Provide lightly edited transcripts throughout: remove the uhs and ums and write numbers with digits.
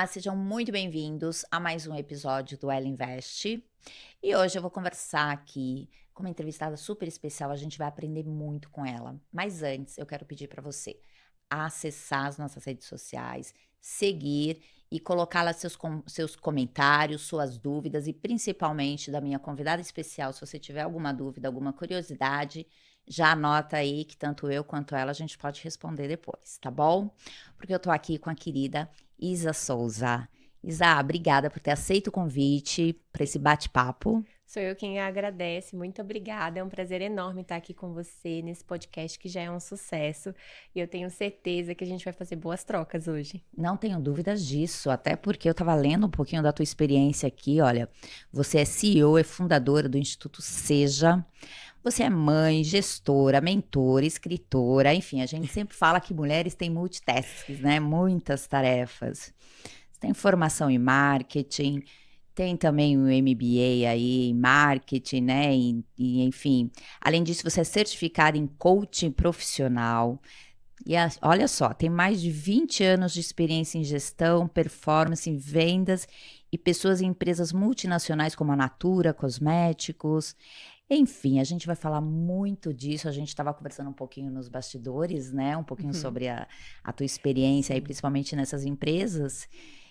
Olá, sejam muito bem-vindos a mais um episódio do Ela Invest. E hoje eu vou conversar aqui com uma entrevistada super especial, a gente vai aprender muito com ela. Mas antes, eu quero pedir para você acessar as nossas redes sociais, seguir e colocar lá seus comentários, suas dúvidas e principalmente da minha convidada especial, se você tiver alguma dúvida, alguma curiosidade, já anota aí que tanto eu quanto ela a gente pode responder depois, tá bom? Porque eu tô aqui com a querida Isa Souza. Isa, obrigada por ter aceito o convite para esse bate-papo. Sou eu quem agradece, muito obrigada. É um prazer enorme estar aqui com você nesse podcast que já é um sucesso. E eu tenho certeza que a gente vai fazer boas trocas hoje. Não tenho dúvidas disso, até porque eu estava lendo um pouquinho da tua experiência aqui. Olha, você é CEO, é fundadora do Instituto Seja. Você é mãe, gestora, mentora, escritora, enfim, a gente sempre fala que mulheres têm multitasks, né? Muitas tarefas. Você tem formação em marketing, tem também o MBA aí em marketing, né? Enfim, além disso, você é certificada em coaching profissional. Olha só, tem mais de 20 anos de experiência em gestão, performance, em vendas e pessoas em empresas multinacionais como a Natura, cosméticos. Enfim, a gente vai falar muito disso. A gente estava conversando um pouquinho nos bastidores, né? Um pouquinho Uhum. sobre a tua experiência aí, Sim. principalmente nessas empresas.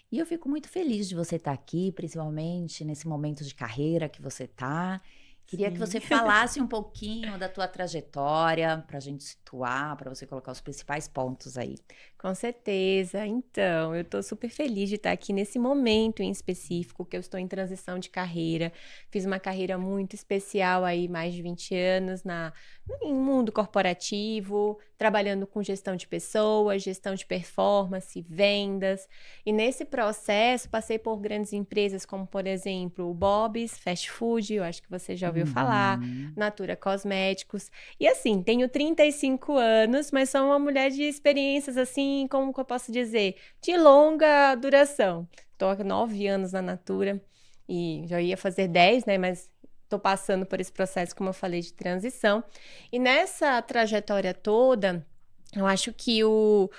E eu fico muito feliz de você estar aqui, principalmente nesse momento de carreira que você está. Queria que Sim. você falasse um pouquinho da tua trajetória, para a gente situar, para você colocar os principais pontos aí. Com certeza. Então, eu estou super feliz de estar aqui nesse momento em específico, que eu estou em transição de carreira. Fiz uma carreira muito especial aí, mais de 20 anos em mundo corporativo, trabalhando com gestão de pessoas, gestão de performance, vendas. E nesse processo, passei por grandes empresas como, por exemplo, o Bob's Fast Food, eu acho que você já ouviu falar, Uhum. Natura Cosméticos. E assim, tenho 35 anos, mas sou uma mulher de experiências assim, como que eu posso dizer, de longa duração. Estou há 9 anos na Natura e já ia fazer 10, né? Mas estou passando por esse processo, como eu falei, de transição. E nessa trajetória toda, eu acho que o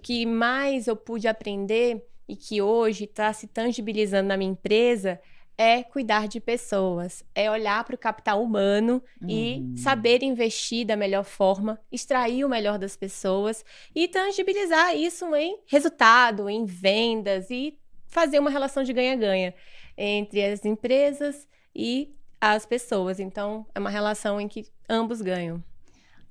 que mais eu pude aprender e que hoje está se tangibilizando na minha empresa é cuidar de pessoas, é olhar para o capital humano e Uhum. saber investir da melhor forma, extrair o melhor das pessoas e tangibilizar isso em resultado, em vendas e fazer uma relação de ganha-ganha entre as empresas e as pessoas. Então, é uma relação em que ambos ganham.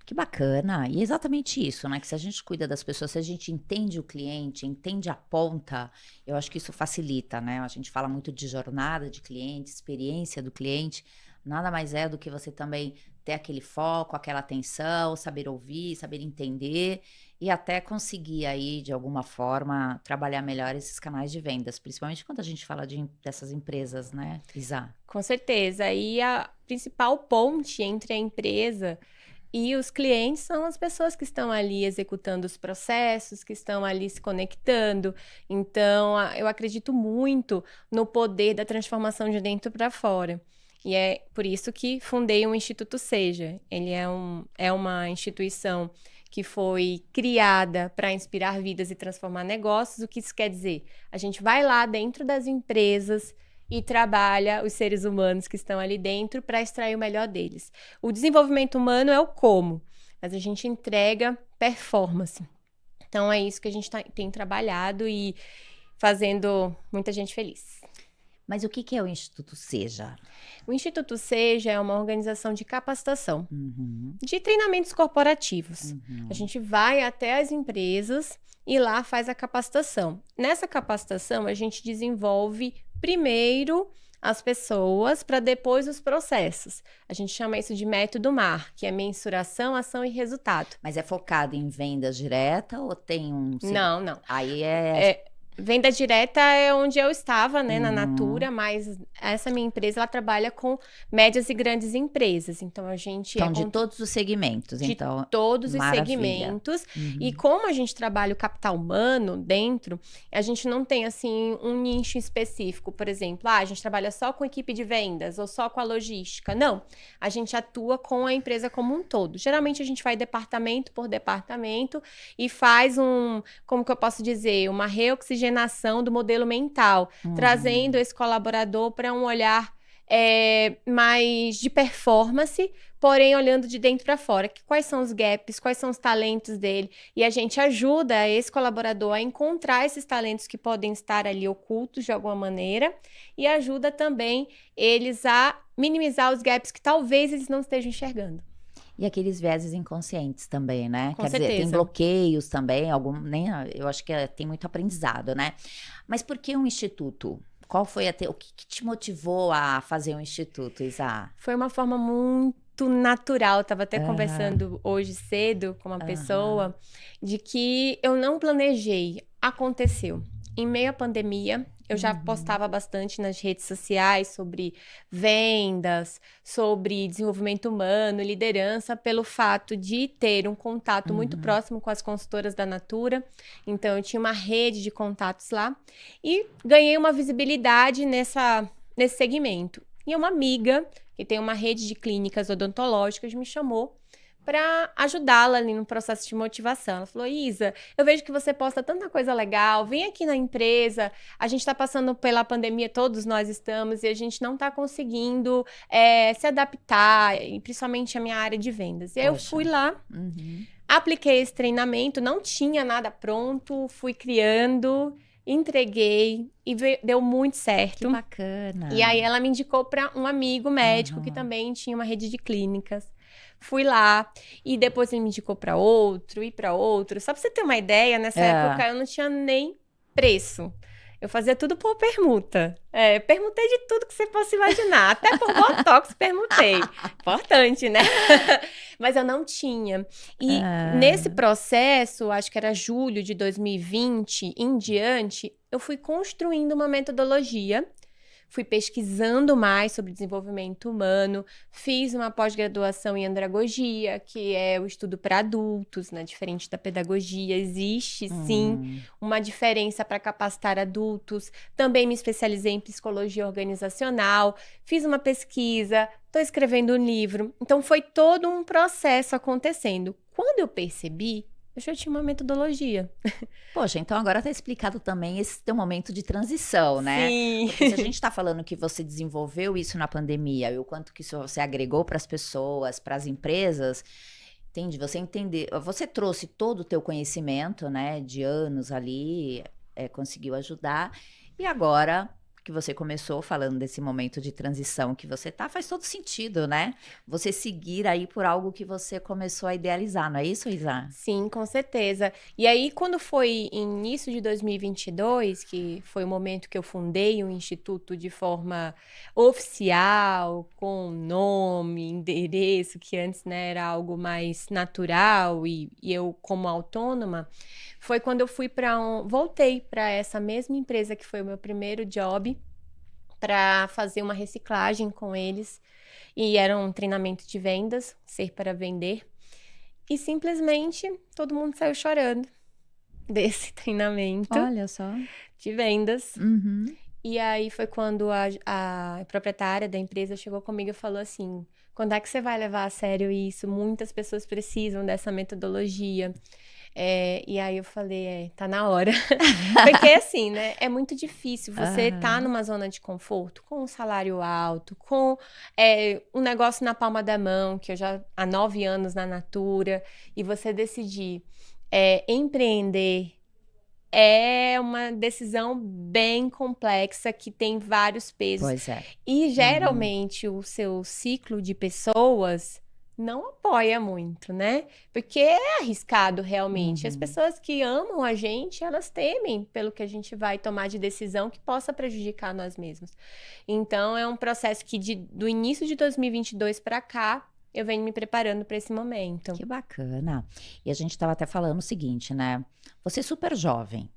Que bacana. E é exatamente isso, né? Que se a gente cuida das pessoas, se a gente entende o cliente, entende a ponta, eu acho que isso facilita, né? A gente fala muito de jornada de cliente, experiência do cliente. Nada mais é do que você também ter aquele foco, aquela atenção, saber ouvir, saber entender e até conseguir aí, de alguma forma, trabalhar melhor esses canais de vendas, principalmente quando a gente fala dessas empresas, né, Isa? Com certeza. E a principal ponte entre a empresa e os clientes são as pessoas que estão ali executando os processos, que estão ali se conectando. Então, eu acredito muito no poder da transformação de dentro para fora. E é por isso que fundei o Instituto Seja. Ele é uma instituição que foi criada para inspirar vidas e transformar negócios. O que isso quer dizer? A gente vai lá dentro das empresas e trabalha os seres humanos que estão ali dentro para extrair o melhor deles. O desenvolvimento humano é o como, mas a gente entrega performance. Então é isso que a gente tem trabalhado e fazendo muita gente feliz. Mas o que que é o Instituto Seja? O Instituto Seja é uma organização de capacitação, Uhum, de treinamentos corporativos. A uhum. gente vai até as empresas e lá faz a capacitação. Nessa capacitação, a gente desenvolve primeiro as pessoas para depois os processos. A gente chama isso de método MAR, que é mensuração, ação e resultado. Mas é focado em vendas direta ou tem um Não, não. aí é É, venda direta é onde eu estava, né, na uhum. Natura, mas essa minha empresa, ela trabalha com médias e grandes empresas. Então, a gente é Então de todos os segmentos, de então todos os maravilha. segmentos. E Uhum. como a gente trabalha o capital humano dentro, a gente não tem assim um nicho específico, por exemplo, a gente trabalha só com equipe de vendas ou só com a logística. Não, a gente atua com a empresa como um todo. Geralmente a gente vai departamento por departamento e faz como que eu posso dizer, uma oxigenação do modelo mental, trazendo esse colaborador para um olhar mais de performance, porém olhando de dentro para fora. Quais são os gaps, quais são os talentos dele, e a gente ajuda esse colaborador a encontrar esses talentos que podem estar ali ocultos de alguma maneira, e ajuda também eles a minimizar os gaps que talvez eles não estejam enxergando. E aqueles vieses inconscientes também, né? Com Quer dizer, tem certeza. bloqueios também, nem, eu acho que tem muito aprendizado, né? Mas por que um instituto? Qual foi o que te motivou a fazer um instituto, Isa? Foi uma forma muito natural. Estava até Aham. conversando hoje cedo com uma pessoa de que eu não planejei, aconteceu. Em meio à pandemia, eu já postava bastante nas redes sociais sobre vendas, sobre desenvolvimento humano, liderança, pelo fato de ter um contato muito próximo com as consultoras da Natura. Então, eu tinha uma rede de contatos lá e ganhei uma visibilidade nesse segmento. E uma amiga, que tem uma rede de clínicas odontológicas, me chamou para ajudá-la ali no processo de motivação. Ela falou: Isa, eu vejo que você posta tanta coisa legal, vem aqui na empresa, a gente está passando pela pandemia, todos nós estamos, e a gente não está conseguindo se adaptar, e principalmente a minha área de vendas. E aí eu fui lá, apliquei esse treinamento, não tinha nada pronto, fui criando, entreguei e deu muito certo. Que bacana. E aí ela me indicou para um amigo médico que também tinha uma rede de clínicas. Fui lá e depois ele me indicou para outro e para outro. Só para você ter uma ideia, nessa época eu não tinha nem preço. Eu fazia tudo por permuta. Permutei de tudo que você possa imaginar. Até por Botox permutei. Importante, né? Mas eu não tinha. E nesse processo, acho que era julho de 2020 em diante, eu fui construindo uma metodologia. Fui pesquisando mais sobre desenvolvimento humano, fiz uma pós-graduação em andragogia, que é o estudo para adultos, né? Diferente da pedagogia, existe sim uma diferença para capacitar adultos. Também me especializei em psicologia organizacional, fiz uma pesquisa, estou escrevendo um livro. Então foi todo um processo acontecendo. Quando eu percebi, eu já tinha uma metodologia. Poxa, então agora tá explicado também esse teu momento de transição, né? Sim. Porque se a gente tá falando que você desenvolveu isso na pandemia e o quanto que isso você agregou para as pessoas, para as empresas, entende? Você trouxe todo o teu conhecimento, né, de anos ali, conseguiu ajudar, e agora que você começou falando desse momento de transição que você tá, faz todo sentido, né? Você seguir aí por algo que você começou a idealizar, não é isso, Isa? Sim, com certeza. E aí, quando foi início de 2022, que foi o momento que eu fundei o Instituto de forma oficial, com nome, endereço, que antes, né, era algo mais natural, e eu como autônoma, foi quando eu voltei para essa mesma empresa que foi o meu primeiro job, para fazer uma reciclagem com eles. E era um treinamento de vendas, ser para vender. E simplesmente todo mundo saiu chorando desse treinamento Olha só. de vendas. Uhum. E aí foi quando a proprietária da empresa chegou comigo e falou assim: quando é que você vai levar a sério isso? Muitas pessoas precisam dessa metodologia. E aí eu falei, tá na hora. Porque assim, né? É muito difícil você tá numa zona de conforto, com um salário alto, com um negócio na palma da mão, que eu já há 9 anos na Natura, e você decidir empreender. É uma decisão bem complexa, que tem vários pesos. Pois é. E geralmente o seu ciclo de pessoas não apoia muito, né? Porque é arriscado realmente. As pessoas que amam a gente, elas temem pelo que a gente vai tomar de decisão que possa prejudicar nós mesmos. Então é um processo que do início de 2022 para cá, eu venho me preparando para esse momento. Que bacana. E a gente estava até falando o seguinte, né? Você é super jovem,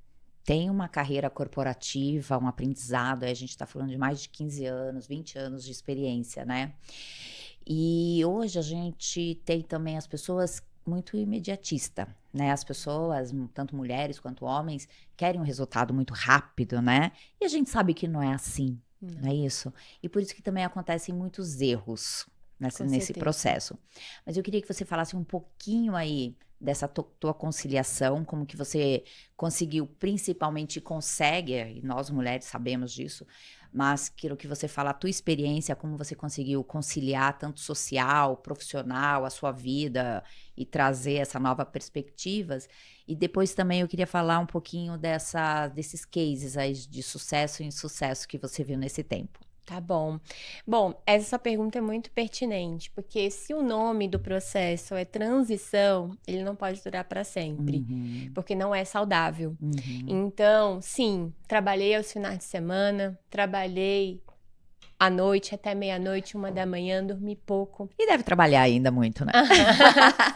tem uma carreira corporativa, um aprendizado, aí a gente está falando de mais de 15 anos, 20 anos de experiência, né? E hoje a gente tem também as pessoas muito imediatista, né? As pessoas, tanto mulheres quanto homens, querem um resultado muito rápido, né? E a gente sabe que não é assim, não é isso? E por isso que também acontecem muitos erros nesse processo. Mas eu queria que você falasse um pouquinho aí dessa tua conciliação, como que você conseguiu, principalmente consegue, e nós mulheres sabemos disso, mas quero que você fale a tua experiência, como você conseguiu conciliar tanto social, profissional, a sua vida e trazer essa nova perspectivas. E depois também eu queria falar um pouquinho desses cases aí de sucesso e insucesso que você viu nesse tempo. Tá bom. Bom, essa pergunta é muito pertinente, porque se o nome do processo é transição, ele não pode durar para sempre, porque não é saudável. Então, sim, trabalhei aos finais de semana, trabalhei à noite, até meia-noite, 1 da manhã, dormi pouco. E deve trabalhar ainda muito, né?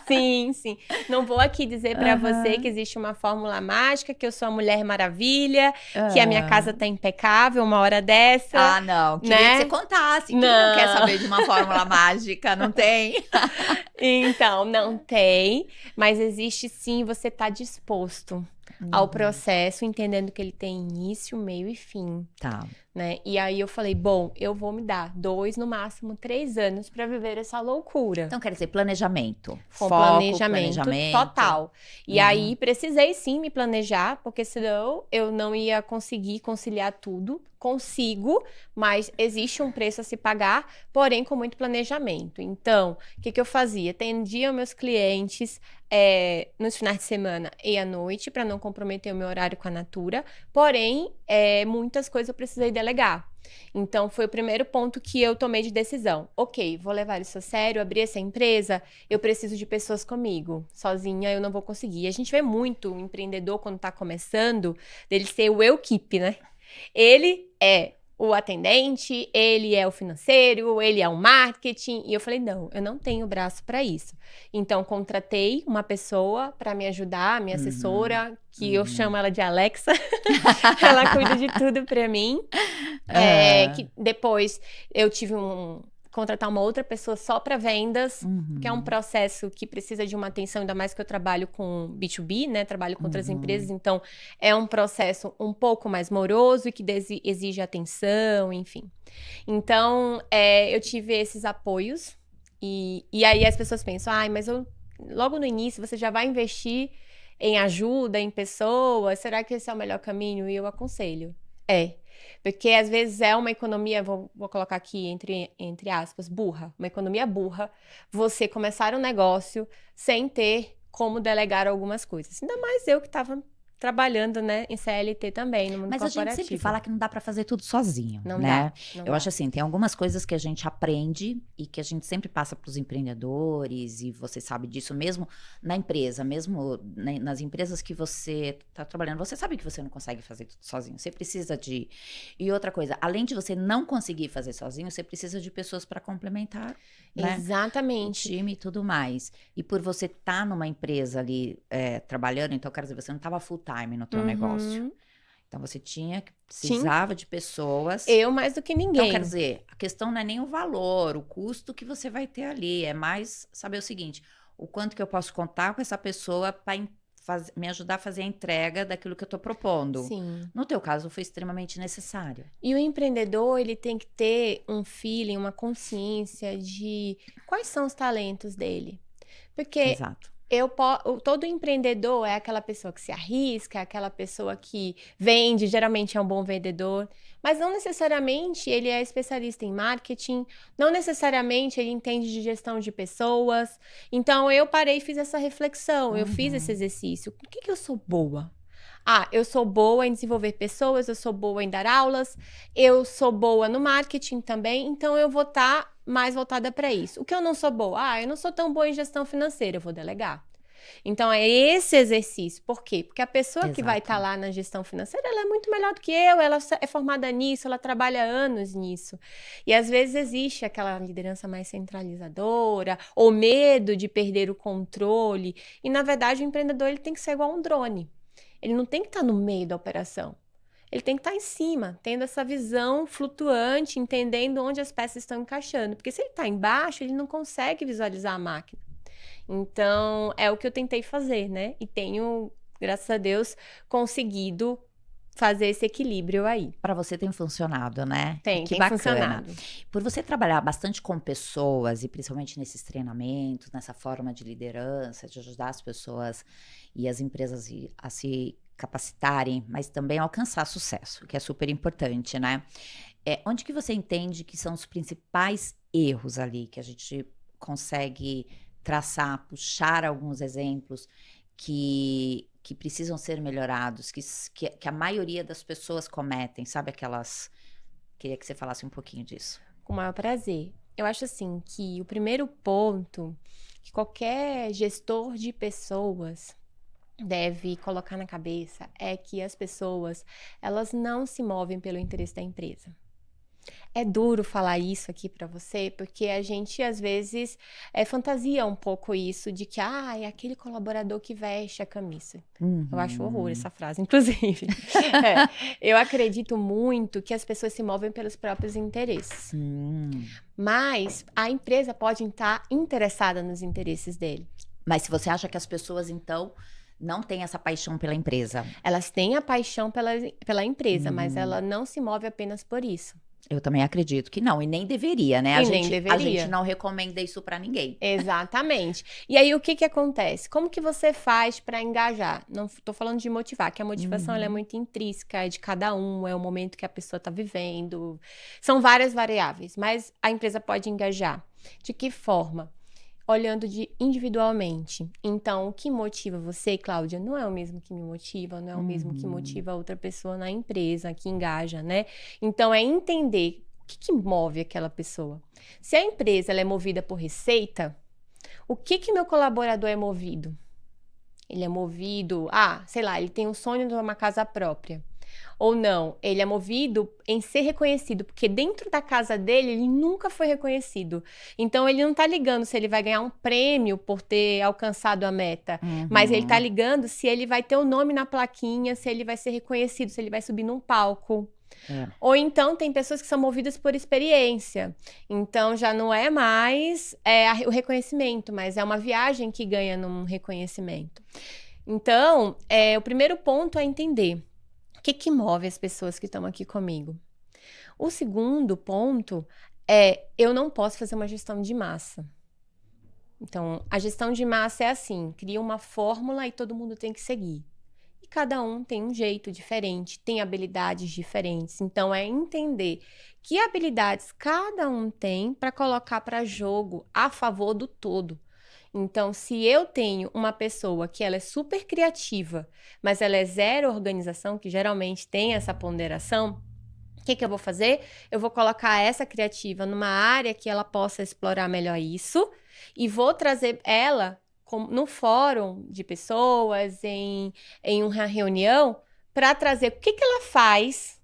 Sim, sim. Não vou aqui dizer para você que existe uma fórmula mágica, que eu sou a Mulher Maravilha, que a minha casa tá impecável uma hora dessa. Ah, não. Queria que você contasse. Quem não quer saber de uma fórmula mágica? Não tem? Então, não tem, mas existe sim, você tá disposto ao processo, entendendo que ele tem início, meio e fim. Tá. Né? E aí eu falei, bom, eu vou me dar 2, no máximo 3 anos para viver essa loucura. Então, quer dizer, planejamento. Com Foco, planejamento. Total. E aí precisei sim me planejar, porque senão eu não ia conseguir conciliar tudo. Consigo, mas existe um preço a se pagar, porém com muito planejamento. Então, o que eu fazia? Atendia meus clientes nos finais de semana e à noite, para não comprometer o meu horário com a Natura. Porém, muitas coisas eu precisei delegar. Então, foi o primeiro ponto que eu tomei de decisão. Ok, vou levar isso a sério, abrir essa empresa, eu preciso de pessoas comigo. Sozinha eu não vou conseguir. A gente vê muito o empreendedor, quando está começando, dele ser o eu-keep, né? Ele é o atendente, ele é o financeiro, ele é o marketing. E eu falei, não, eu não tenho braço para isso. Então, contratei uma pessoa para me ajudar, minha assessora, que eu chamo ela de Alexa. Ela cuida de tudo para mim. Que depois eu tive contratar uma outra pessoa só para vendas, que é um processo que precisa de uma atenção, ainda mais que eu trabalho com B2B, né? Trabalho com outras empresas, então é um processo um pouco mais moroso e que exige atenção, enfim. Então, eu tive esses apoios e aí as pessoas pensam, mas logo no início você já vai investir em ajuda, em pessoas, será que esse é o melhor caminho? E eu aconselho. Porque às vezes é uma economia, vou colocar aqui entre aspas, burra. Uma economia burra, você começar um negócio sem ter como delegar algumas coisas. Ainda mais eu que estava trabalhando, né, em CLT também, no mundo corporativo. Mas a gente sempre fala que não dá para fazer tudo sozinho, não né? Não acho assim, tem algumas coisas que a gente aprende e que a gente sempre passa para os empreendedores, e você sabe disso mesmo na empresa, mesmo nas empresas que você está trabalhando, você sabe que você não consegue fazer tudo sozinho, você precisa de... E outra coisa, além de você não conseguir fazer sozinho, você precisa de pessoas para complementar, né? Exatamente. O time e tudo mais. E por você estar numa empresa ali trabalhando, então, quero dizer, você não estava full time no teu negócio. Então, você precisava de pessoas. Eu mais do que ninguém. Então, quer dizer, a questão não é nem o valor, o custo que você vai ter ali. É mais saber o seguinte, o quanto que eu posso contar com essa pessoa para me ajudar a fazer a entrega daquilo que eu estou propondo. Sim. No teu caso, foi extremamente necessário. E o empreendedor, ele tem que ter um feeling, uma consciência de quais são os talentos dele. Porque... Exato. Todo empreendedor é aquela pessoa que se arrisca, é aquela pessoa que vende, geralmente é um bom vendedor, mas não necessariamente ele é especialista em marketing, não necessariamente ele entende de gestão de pessoas. Então, eu parei e fiz essa reflexão, eu fiz esse exercício. Por que eu sou boa? Eu sou boa em desenvolver pessoas, eu sou boa em dar aulas, eu sou boa no marketing também, então eu vou estar mais voltada para isso. O que eu não sou boa? Eu não sou tão boa em gestão financeira, eu vou delegar. Então, é esse exercício. Por quê? Porque a pessoa que vai estar lá na gestão financeira, ela é muito melhor do que eu, ela é formada nisso, ela trabalha anos nisso. E, às vezes, existe aquela liderança mais centralizadora, ou medo de perder o controle. E, na verdade, o empreendedor ele tem que ser igual um drone. Ele não tem que estar no meio da operação. Ele tem que estar em cima, tendo essa visão flutuante, entendendo onde as peças estão encaixando. Porque se ele está embaixo, ele não consegue visualizar a máquina. Então, é o que eu tentei fazer, né? E tenho, graças a Deus, conseguido fazer esse equilíbrio aí. Para você tem funcionado, né? Tem Que bacana. funcionado. Por você trabalhar bastante com pessoas e principalmente nesses treinamentos, nessa forma de liderança, de ajudar as pessoas e as empresas a se capacitarem, mas também alcançar sucesso, que é super importante, né? Onde que você entende que são os principais erros ali, que a gente consegue traçar, puxar alguns exemplos que precisam ser melhorados, que a maioria das pessoas cometem, sabe aquelas... Queria que você falasse um pouquinho disso. Com o maior prazer. Eu acho assim que o primeiro ponto que qualquer gestor de pessoas deve colocar na cabeça é que as pessoas, elas não se movem pelo interesse da empresa. É duro falar isso aqui para você, porque a gente às vezes fantasia um pouco isso de que é aquele colaborador que veste a camisa. Eu acho horror essa frase, inclusive. Eu acredito muito que as pessoas se movem pelos próprios interesses. Mas a empresa pode estar interessada nos interesses dele. Mas se você acha que as pessoas, então, não têm essa paixão pela empresa? Elas têm a paixão pela empresa, mas ela não se move apenas por isso. Eu também acredito que não, e nem deveria, né? Nem deveria. A gente não recomenda isso para ninguém. Exatamente. E aí, o que acontece? Como que você faz para engajar? Não estou falando de motivar, que a motivação ela é muito intrínseca, é de cada um, é o momento que a pessoa está vivendo. São várias variáveis, mas a empresa pode engajar. De que forma? Olhando individualmente. Então, o que motiva você, Cláudia, não é o mesmo que me motiva, não é o mesmo que motiva outra pessoa na empresa, que engaja, né? Então, é entender o que move aquela pessoa. Se a empresa ela é movida por receita, o que meu colaborador é movido? Ele é movido, sei lá, ele tem um sonho de uma casa própria. Ou não, ele é movido em ser reconhecido, porque dentro da casa dele, ele nunca foi reconhecido. Então, ele não tá ligando se ele vai ganhar um prêmio por ter alcançado a meta, mas ele tá ligando se ele vai ter o nome na plaquinha, se ele vai ser reconhecido, se ele vai subir num palco. Ou então, tem pessoas que são movidas por experiência. Então, já não é mais o reconhecimento, mas é uma viagem que ganha num reconhecimento. Então, o primeiro ponto é entender o que move as pessoas que estão aqui comigo. O segundo ponto eu não posso fazer uma gestão de massa. Então, a gestão de massa é assim, cria uma fórmula e todo mundo tem que seguir. E cada um tem um jeito diferente, tem habilidades diferentes. Então, é entender que habilidades cada um tem para colocar para jogo a favor do todo. Então, se eu tenho uma pessoa que ela é super criativa, mas ela é zero organização, que geralmente tem essa ponderação, o que eu vou fazer? Eu vou colocar essa criativa numa área que ela possa explorar melhor isso e vou trazer ela no fórum de pessoas, em uma reunião, para trazer o que ela faz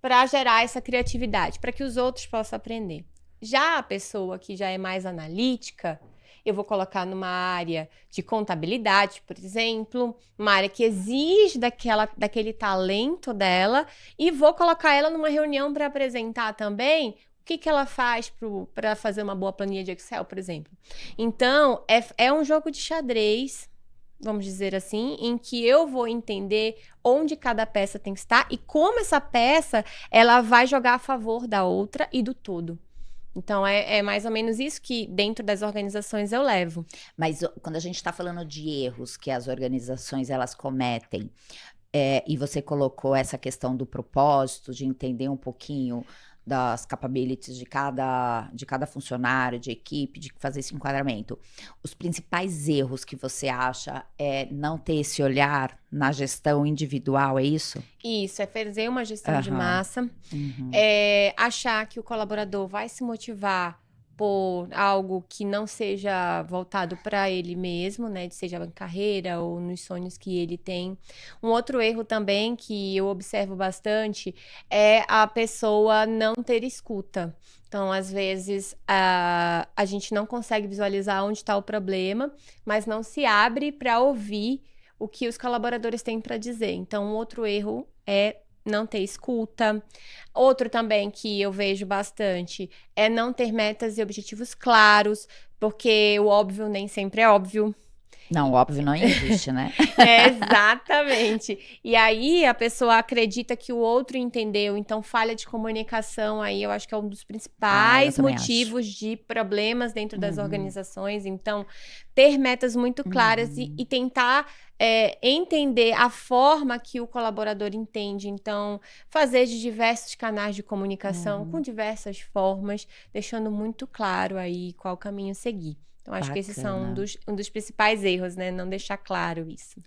para gerar essa criatividade, para que os outros possam aprender. Já a pessoa que já é mais analítica, eu vou colocar numa área de contabilidade, por exemplo, uma área que exige daquele talento dela, e vou colocar ela numa reunião para apresentar também o que ela faz para fazer uma boa planilha de Excel, por exemplo. Então, é um jogo de xadrez, vamos dizer assim, em que eu vou entender onde cada peça tem que estar e como essa peça ela vai jogar a favor da outra e do todo. Então, é mais ou menos isso que dentro das organizações eu levo. Mas quando a gente está falando de erros que as organizações elas cometem, e você colocou essa questão do propósito, de entender um pouquinho das capabilities de cada funcionário, de equipe, de fazer esse enquadramento. Os principais erros que você acha é não ter esse olhar na gestão individual, é isso? Isso, é fazer uma gestão de massa, achar que o colaborador vai se motivar por algo que não seja voltado para ele mesmo, né, seja em carreira ou nos sonhos que ele tem. Um outro erro também que eu observo bastante é a pessoa não ter escuta. Então, às vezes, a gente não consegue visualizar onde está o problema, mas não se abre para ouvir o que os colaboradores têm para dizer. Então, um outro erro é não ter escuta. Outro também que eu vejo bastante é não ter metas e objetivos claros, porque o óbvio nem sempre é óbvio. Não, óbvio, não existe, né? Exatamente. E aí a pessoa acredita que o outro entendeu, então falha de comunicação aí eu acho que é um dos Ah, eu principais também acho. motivos de problemas dentro das Uhum, organizações. Então, ter metas muito claras uhum, e tentar entender a forma que o colaborador entende. Então, fazer de diversos canais de comunicação, com uhum. diversas formas, deixando muito claro aí qual caminho seguir. Então, acho que esses são Bacana. um dos principais erros, né? Não deixar claro isso.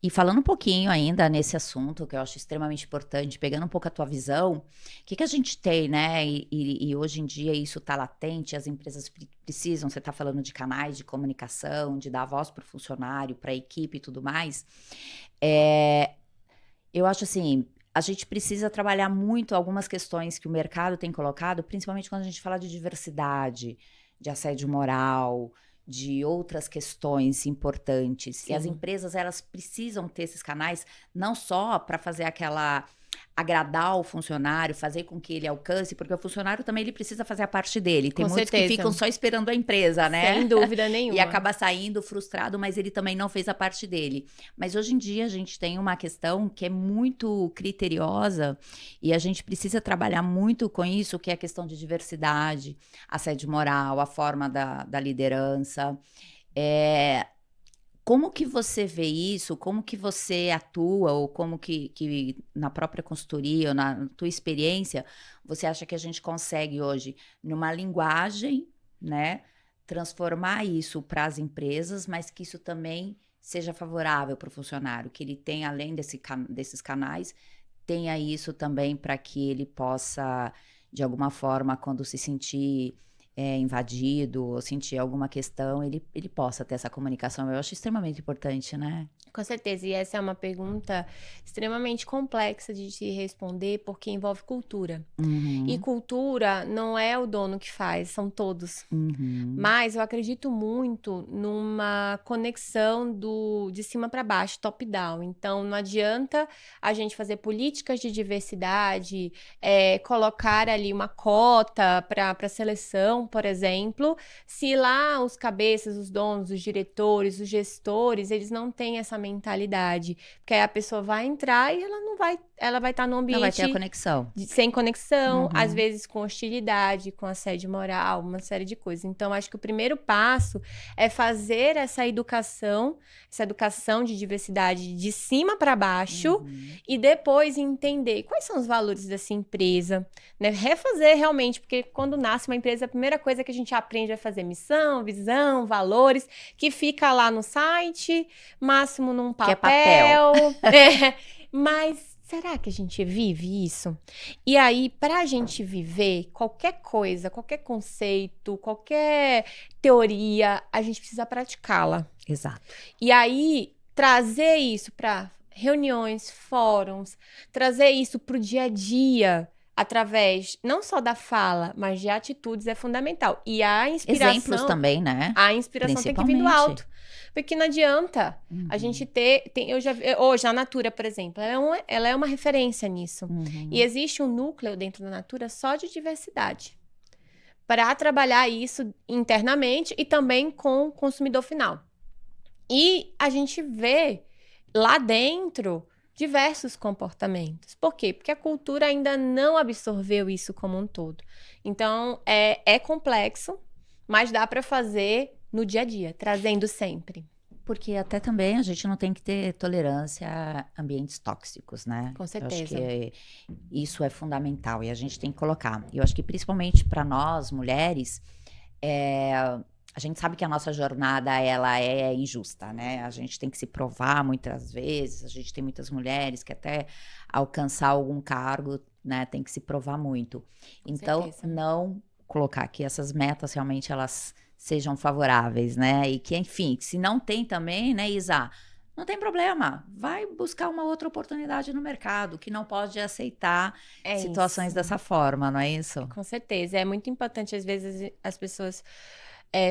E falando um pouquinho ainda nesse assunto, que eu acho extremamente importante, pegando um pouco a tua visão, o que a gente tem, né? E hoje em dia isso está latente, as empresas precisam, você está falando de canais de comunicação, de dar voz para o funcionário, para a equipe e tudo mais. É, eu acho assim, a gente precisa trabalhar muito algumas questões que o mercado tem colocado, principalmente quando a gente fala de diversidade, de assédio moral, de outras questões importantes. E as Sim, empresas, elas precisam ter esses canais não só para fazer aquela agradar o funcionário, fazer com que ele alcance, porque o funcionário também ele precisa fazer a parte dele. Tem com muitos que ficam certeza. só esperando a empresa, né? Sem dúvida E nenhuma. acaba saindo frustrado, mas ele também não fez a parte dele. Mas hoje em dia a gente tem uma questão que é muito criteriosa e a gente precisa trabalhar muito com isso, que é a questão de diversidade, assédio moral, a forma da liderança. É, como que você vê isso? Como que você atua? Ou como que na própria consultoria, ou na tua experiência, você acha que a gente consegue hoje, numa linguagem, né, transformar isso para as empresas, mas que isso também seja favorável para o funcionário, que ele tenha, além desses canais, tenha isso também para que ele possa, de alguma forma, quando se sentir invadido ou sentir alguma questão, ele possa ter essa comunicação. Eu acho extremamente importante, né? Com certeza, e essa é uma pergunta extremamente complexa de se responder, porque envolve cultura. E Uhum, cultura não é o dono que faz, são todos. uhum, Mas eu acredito muito numa conexão de cima para baixo, top-down. Então, não adianta a gente fazer políticas de diversidade, colocar ali uma cota para seleção, por exemplo, se lá os cabeças, os donos, os diretores, os gestores, eles não têm essa mentalidade. Porque aí a pessoa vai entrar e ela vai estar num não vai ter a ambiente conexão. sem conexão, às Uhum, vezes com hostilidade, com assédio moral, uma série de coisas. Então, acho que o primeiro passo é fazer essa educação de diversidade de cima para baixo uhum. e depois entender quais são os valores dessa empresa, né? Refazer realmente, porque quando nasce uma empresa, a primeira coisa que a gente aprende é fazer missão, visão, valores, que fica lá no site, máximo num Que é papel. papel, mas será que a gente vive isso? E aí, para a gente viver qualquer coisa, qualquer conceito, qualquer teoria, a gente precisa praticá-la. Exato. E aí, trazer isso para reuniões, fóruns, trazer isso para o dia a dia, através não só da fala, mas de atitudes, é fundamental. E Exemplos também, né? a inspiração tem que vir do Principalmente. alto. Porque não adianta a gente Uhum, ter. Eu já vi, hoje, a Natura, por exemplo, ela é uma referência nisso. E uhum. existe um núcleo dentro da Natura só de diversidade. Para trabalhar isso internamente e também com o consumidor final. E a gente vê lá dentro diversos comportamentos. Por quê? Porque a cultura ainda não absorveu isso como um todo. Então, é complexo, mas dá para fazer no dia a dia, trazendo sempre. Porque até também a gente não tem que ter tolerância a ambientes tóxicos, né? Com Eu acho que certeza. isso é fundamental e a gente tem que colocar. Eu acho que principalmente para nós, mulheres, a gente sabe que a nossa jornada ela é injusta, né? A gente tem que se provar muitas vezes. A gente tem muitas mulheres que até alcançar algum cargo, né, tem que se provar muito. Com Então, certeza. não colocar que essas metas realmente elas sejam favoráveis, né? E que, enfim, se não tem também, né, Isa? Não tem problema, vai buscar uma outra oportunidade no mercado, que não pode aceitar É situações isso. dessa forma, não é isso? Com certeza. É muito importante, às vezes, as pessoas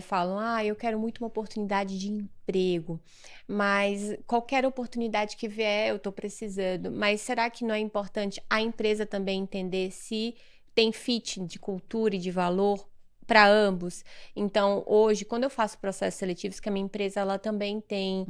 falam, eu quero muito uma oportunidade de emprego, mas qualquer oportunidade que vier, eu estou precisando. Mas será que não é importante a empresa também entender se tem fit de cultura e de valor? para ambos. Então, hoje, quando eu faço processos seletivos, que a minha empresa ela também tem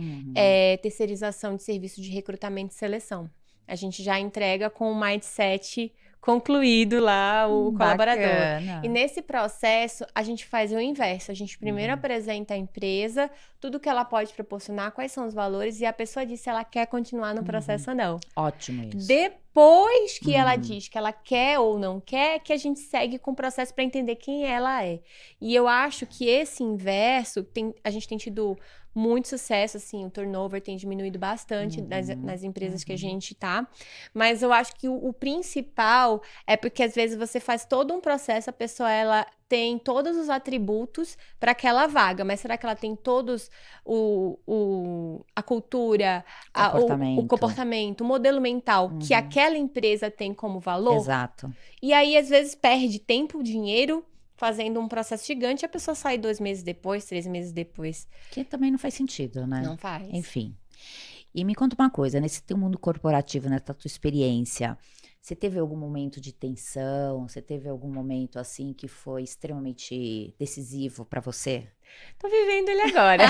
terceirização de serviço de recrutamento e seleção. A gente já entrega com o mindset concluído lá, o colaborador. E Bacana. nesse processo, a gente faz o inverso. A gente primeiro apresenta a empresa, tudo que ela pode proporcionar, quais são os valores, e a pessoa diz se ela quer continuar no processo ou não. Ótimo isso. Depois que ela diz que ela quer ou não quer, que a gente segue com o processo para entender quem ela é. E eu acho que esse inverso, a gente tem tido muito sucesso, assim, o turnover tem diminuído bastante nas empresas que a gente tá, mas eu acho que o principal é porque às vezes você faz todo um processo, a pessoa ela tem todos os atributos para aquela vaga, mas será que ela tem todos a cultura, o comportamento, o modelo mental que aquela empresa tem como valor? Exato. E aí, às vezes, perde tempo, dinheiro, fazendo um processo gigante, e a pessoa sai 2 meses depois, 3 meses depois. Que também não faz sentido, né? Não faz. Enfim. E me conta uma coisa, nesse teu mundo corporativo, nessa tua experiência, você teve algum momento de tensão? Você teve algum momento, assim, que foi extremamente decisivo para você? Tô vivendo ele agora.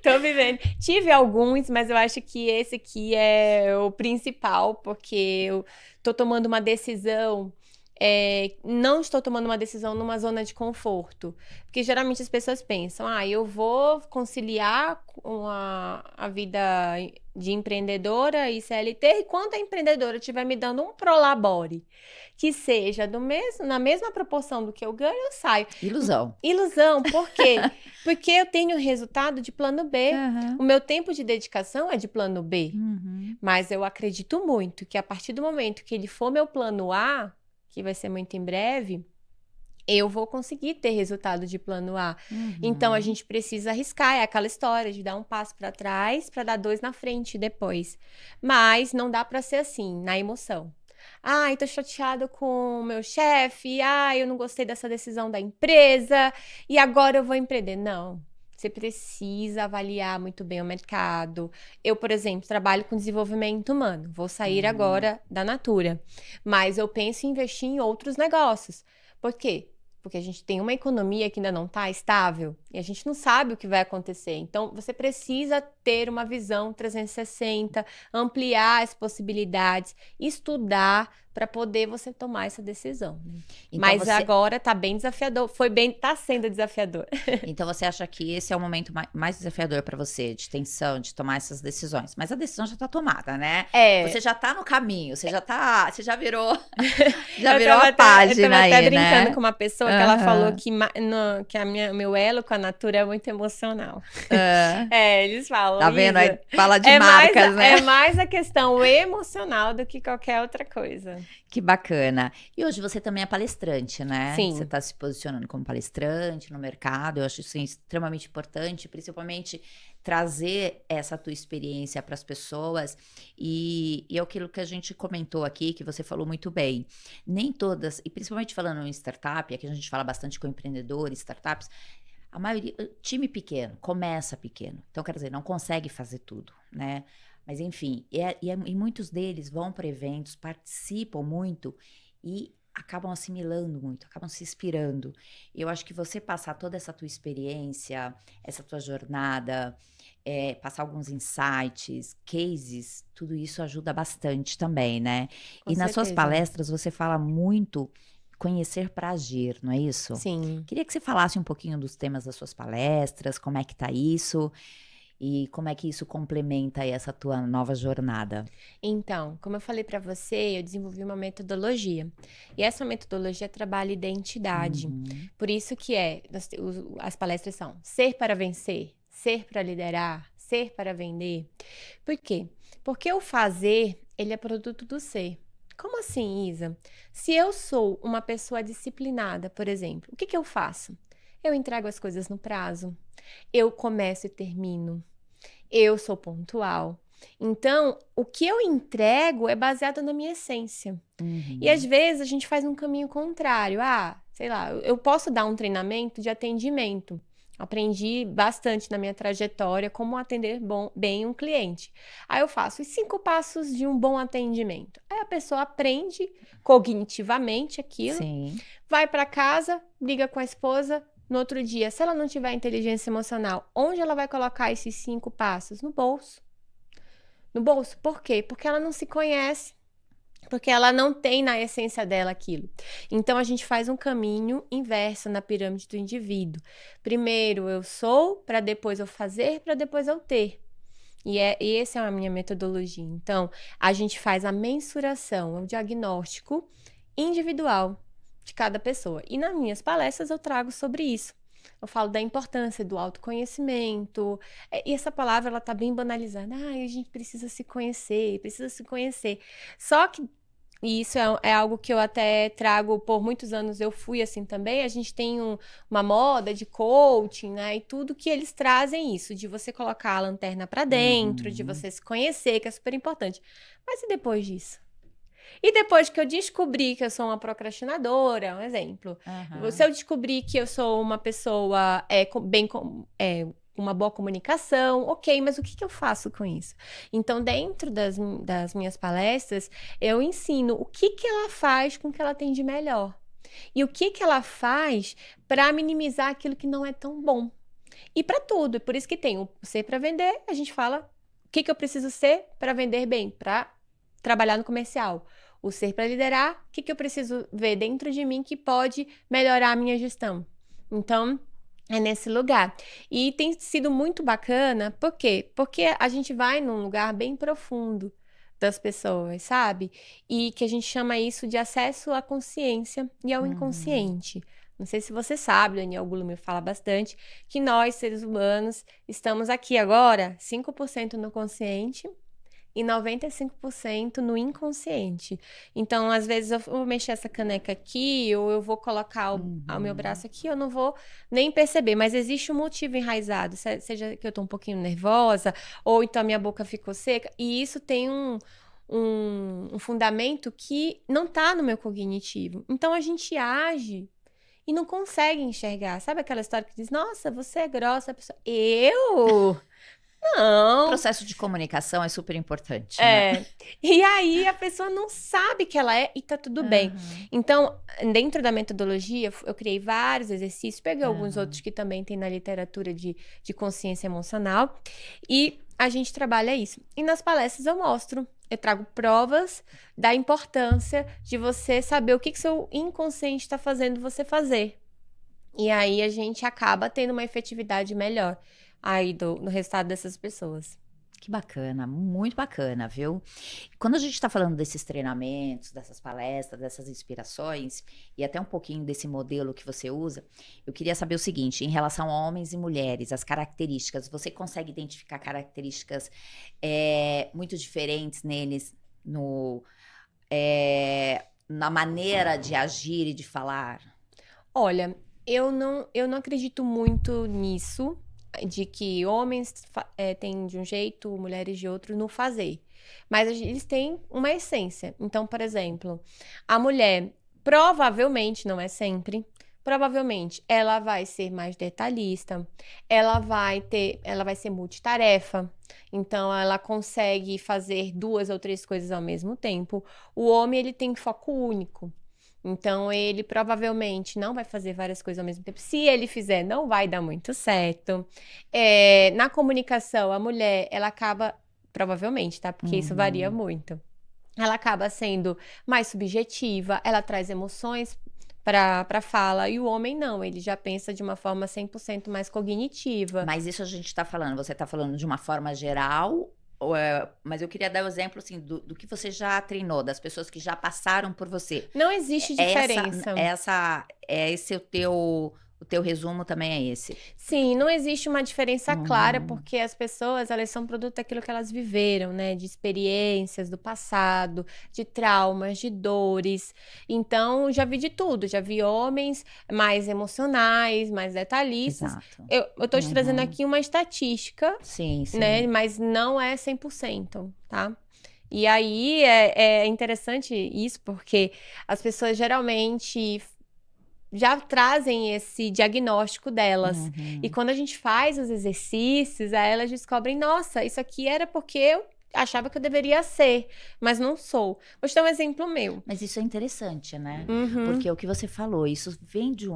Tô vivendo. Tive alguns, mas eu acho que esse aqui é o principal, porque eu tô tomando uma decisão. Não estou tomando uma decisão numa zona de conforto. Porque geralmente as pessoas pensam, eu vou conciliar com a vida de empreendedora e CLT, e quando a empreendedora estiver me dando um prolabore, que seja na mesma proporção do que eu ganho, eu saio. Ilusão. Ilusão, por quê? Porque eu tenho resultado de plano B. O meu tempo de dedicação é de plano B. Mas eu acredito muito que a partir do momento que ele for meu plano A, que vai ser muito em breve, eu vou conseguir ter resultado de plano A. Então, a gente precisa arriscar. É aquela história de dar um passo para trás para dar 2 na frente depois. Mas não dá para ser assim, na emoção. Eu tô chateado com o meu chefe. Eu não gostei dessa decisão da empresa. E agora eu vou empreender. Não. Você precisa avaliar muito bem o mercado. Eu, por exemplo, trabalho com desenvolvimento humano. Vou sair agora da Natura. Mas eu penso em investir em outros negócios. Por quê? Porque a gente tem uma economia que ainda não está estável e a gente não sabe o que vai acontecer. Então, você precisa ter uma visão 360, ampliar as possibilidades, estudar para poder você tomar essa decisão. Né? Então mas agora tá bem desafiador. Tá sendo desafiador. Então você acha que esse é o momento mais desafiador para você, de tensão, de tomar essas decisões? Mas a decisão já tá tomada, né? Você já tá no caminho, você já virou a página eu tava até aí, brincando né? com uma pessoa que ela falou que meu elo com a Natura é muito emocional. Eles falam. Tá vendo? Aí fala de marcas, né? É mais a questão emocional do que qualquer outra coisa. Que bacana. E hoje você também é palestrante, né? Sim. Você está se posicionando como palestrante no mercado. Eu acho isso extremamente importante, principalmente trazer essa tua experiência para as pessoas. E é aquilo que a gente comentou aqui, que você falou muito bem. Nem todas, e principalmente falando em startup, aqui a gente fala bastante com empreendedores, startups, a maioria, time pequeno, começa pequeno. Então, quer dizer, não consegue fazer tudo, né? Mas, enfim, e muitos deles vão para eventos, participam muito e acabam assimilando muito, acabam se inspirando. E eu acho que você passar toda essa tua experiência, essa tua jornada, passar alguns insights, cases, tudo isso ajuda bastante também, né? Com e nas suas certeza. palestras você fala muito conhecer para agir, não é isso? Sim. Queria que você falasse um pouquinho dos temas das suas palestras, como é que tá isso e como é que isso complementa aí essa tua nova jornada. Então, como eu falei para você, eu desenvolvi uma metodologia. E essa metodologia trabalha identidade. Por isso que as palestras são ser para vencer, ser para liderar, ser para vender. Por quê? Porque o fazer, ele é produto do ser. Como assim, Isa? Se eu sou uma pessoa disciplinada, por exemplo, o que eu faço? Eu entrego as coisas no prazo. Eu começo e termino. Eu sou pontual. Então, o que eu entrego é baseado na minha essência. E às vezes a gente faz um caminho contrário. Sei lá, eu posso dar um treinamento de atendimento. Aprendi bastante na minha trajetória como atender bem um cliente. Aí eu faço os 5 passos de um bom atendimento. Aí a pessoa aprende cognitivamente aquilo, Sim. vai para casa, briga com a esposa. No outro dia, se ela não tiver inteligência emocional, onde ela vai colocar esses 5 passos? No bolso. No bolso. Por quê? Porque ela não se conhece. Porque ela não tem na essência dela aquilo. Então, a gente faz um caminho inverso na pirâmide do indivíduo. Primeiro eu sou, para depois eu fazer, para depois eu ter. E essa é a minha metodologia. Então, a gente faz a mensuração, o diagnóstico individual de cada pessoa. E nas minhas palestras eu trago sobre isso. Eu falo da importância do autoconhecimento. E essa palavra, ela tá bem banalizada. A gente precisa se conhecer, precisa se conhecer. Só que e isso é algo que eu até trago por muitos anos, eu fui assim também. A gente tem uma moda de coaching, né? E tudo que eles trazem isso, de você colocar a lanterna pra dentro, de Uhum. você se conhecer, que é super importante. Mas e depois disso? E depois que eu descobri que eu sou uma procrastinadora, um exemplo. Se Aham. eu descobrir que eu sou uma pessoa com uma boa comunicação, ok, mas o que eu faço com isso? Então, dentro das minhas palestras, eu ensino o que ela faz com que ela tem de melhor. E o que ela faz para minimizar aquilo que não é tão bom. E para tudo. Por isso que tem o ser para vender, a gente fala o que eu preciso ser para vender bem, para trabalhar no comercial. O ser para liderar, o que eu preciso ver dentro de mim que pode melhorar a minha gestão. Então, é nesse lugar. E tem sido muito bacana, por quê? Porque a gente vai num lugar bem profundo das pessoas, sabe? E que a gente chama isso de acesso à consciência e ao Uhum. inconsciente. Não sei se você sabe, Daniel Golemin fala bastante, que nós, seres humanos, estamos aqui agora 5% no consciente e 95% no inconsciente. Então, às vezes, eu vou mexer essa caneca aqui, ou eu vou colocar o meu Uhum. braço aqui, eu não vou nem perceber, mas existe um motivo enraizado, seja que eu tô um pouquinho nervosa, ou então a minha boca ficou seca, e isso tem um fundamento que não tá no meu cognitivo. Então, a gente age e não consegue enxergar. Sabe aquela história que diz, nossa, você é grossa, a pessoa, eu? Não. Processo de comunicação é super importante, né? É. E aí a pessoa não sabe que ela é e tá tudo bem. Aham. Então, dentro da metodologia, eu criei vários exercícios, peguei alguns outros Aham. que também tem na literatura de consciência emocional, e a gente trabalha isso. E nas palestras eu mostro, eu trago provas da importância de você saber o que seu inconsciente está fazendo você fazer. E aí a gente acaba tendo uma efetividade melhor aí no resultado dessas pessoas. Que bacana, muito bacana, viu? Quando a gente está falando desses treinamentos, dessas palestras, dessas inspirações, e até um pouquinho desse modelo que você usa, eu queria saber o seguinte, em relação a homens e mulheres, as características, você consegue identificar características muito diferentes neles, no, na maneira de agir e de falar? Olha, eu não acredito muito nisso, de que homens têm de um jeito, mulheres de outro, no fazer. Mas eles têm uma essência. Então, por exemplo, a mulher, provavelmente, não é sempre, provavelmente, ela vai ser mais detalhista, ela vai ser multitarefa, então ela consegue fazer 2 ou 3 coisas ao mesmo tempo. O homem, ele tem foco único. Então, ele provavelmente não vai fazer várias coisas ao mesmo tempo. Se ele fizer, não vai dar muito certo. Na comunicação, a mulher, ela acaba, provavelmente, tá? Porque isso varia Uhum. muito. Ela acaba sendo mais subjetiva, ela traz emoções para fala, e o homem não, ele já pensa de uma forma 100% mais cognitiva. Mas isso a gente está falando, você está falando de uma forma geral, mas eu queria dar o exemplo assim, do que você já treinou, das pessoas que já passaram por você. Não existe diferença. É esse o teu resumo também é esse? Sim, não existe uma diferença clara, Uhum. porque as pessoas, elas são produto daquilo que elas viveram, né? De experiências do passado, de traumas, de dores. Então, já vi de tudo. Já vi homens mais emocionais, mais detalhistas. Exato. Eu tô te trazendo Uhum. aqui uma estatística, Sim, né? sim. Mas não é 100%, tá? E aí é interessante isso, porque as pessoas geralmente já trazem esse diagnóstico delas. Uhum. E quando a gente faz os exercícios, aí elas descobrem, nossa, isso aqui era porque eu achava que eu deveria ser, mas não sou. Vou te dar um exemplo meu. Mas isso é interessante, né? Uhum. Porque o que você falou, isso vem de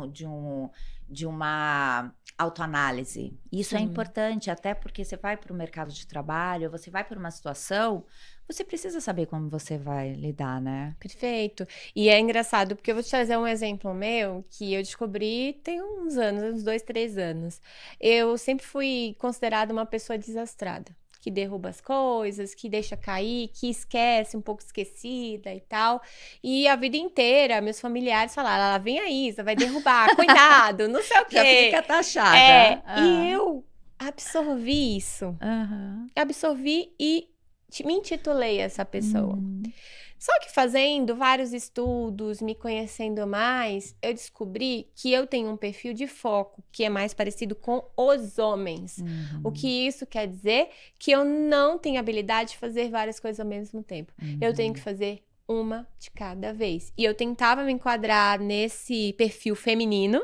uma autoanálise. Isso é Sim. importante, até porque você vai para o mercado de trabalho, você vai para uma situação, você precisa saber como você vai lidar, né? Perfeito. E é engraçado, porque eu vou te trazer um exemplo meu que eu descobri tem uns anos, uns 2, 3 anos. Eu sempre fui considerada uma pessoa desastrada, que derruba as coisas, que deixa cair, que esquece, um pouco esquecida e tal. E a vida inteira, meus familiares falaram, lá vem a Isa, vai derrubar, cuidado, não sei o Já quê. fica taxada. E eu absorvi isso. Aham. Absorvi e me intitulei essa pessoa. Uhum. Só que fazendo vários estudos, me conhecendo mais, eu descobri que eu tenho um perfil de foco que é mais parecido com os homens. Uhum. O que isso quer dizer? Que eu não tenho habilidade de fazer várias coisas ao mesmo tempo. Eu tenho que fazer uma de cada vez. E eu tentava me enquadrar nesse perfil feminino,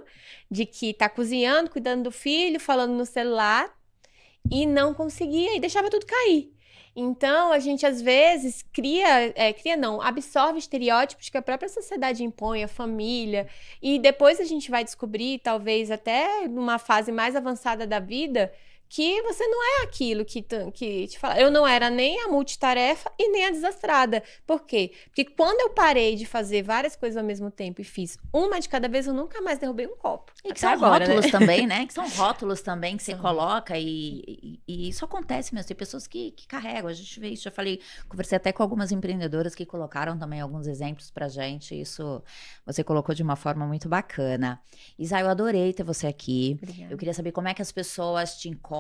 de que tá cozinhando, cuidando do filho, falando no celular, e não conseguia, e deixava tudo cair. Então, a gente às vezes absorve estereótipos que a própria sociedade impõe, a família, e depois a gente vai descobrir, talvez até numa fase mais avançada da vida, que você não é aquilo que te fala. Eu não era nem a multitarefa e nem a desastrada. Por quê? Porque quando eu parei de fazer várias coisas ao mesmo tempo e fiz uma de cada vez, eu nunca mais derrubei um copo. E que Até são agora, rótulos né? também, né? Que são rótulos também que você São. coloca e isso acontece mesmo. Tem pessoas que carregam, a gente vê isso. Já falei, conversei até com algumas empreendedoras que colocaram também alguns exemplos pra gente. Isso você colocou de uma forma muito bacana. Isa, eu adorei ter você aqui. Obrigada. Eu queria saber como é que as pessoas te encontram,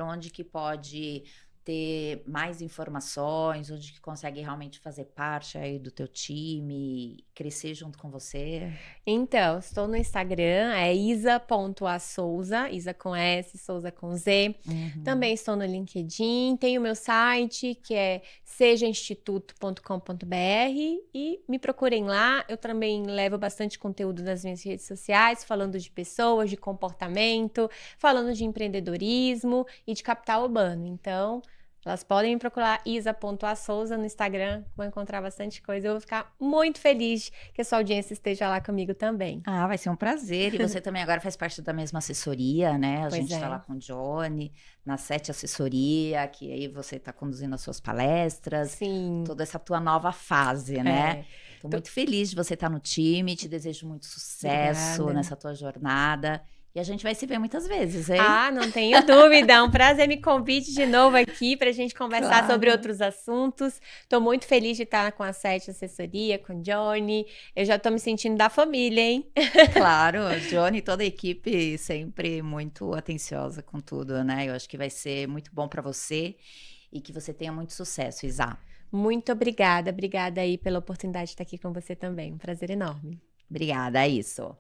onde que pode ter mais informações, onde que consegue realmente fazer parte aí do teu time, crescer junto com você. Então, estou no Instagram, é isa.asouza, Isa com S, Souza com Z. Uhum. Também estou no LinkedIn, tenho o meu site, que é sejainstituto.com.br, e me procurem lá. Eu também levo bastante conteúdo nas minhas redes sociais, falando de pessoas, de comportamento, falando de empreendedorismo e de capital urbano. Então, elas podem me procurar isa.asouza no Instagram, vão encontrar bastante coisa. Eu vou ficar muito feliz que a sua audiência esteja lá comigo também. Ah, vai ser um prazer. E você também agora faz parte da mesma assessoria, né? A Pois gente está é. lá com o Johnny, na 7 Assessoria, que aí você está conduzindo as suas palestras, Sim. toda essa tua nova fase, né? Estou Tô- muito feliz de você estar no time, te desejo muito sucesso Obrigada. nessa tua jornada. E a gente vai se ver muitas vezes, hein? Ah, não tenho dúvida. É um prazer me convite de novo aqui para a gente conversar Claro. sobre outros assuntos. Estou muito feliz de estar com a 7 Assessoria, com o Johnny. Eu já estou me sentindo da família, hein? Claro, o Johnny e toda a equipe sempre muito atenciosa com tudo, né? Eu acho que vai ser muito bom para você e que você tenha muito sucesso, Isa. Muito obrigada. Obrigada aí pela oportunidade de estar aqui com você também. Um prazer enorme. Obrigada, é isso.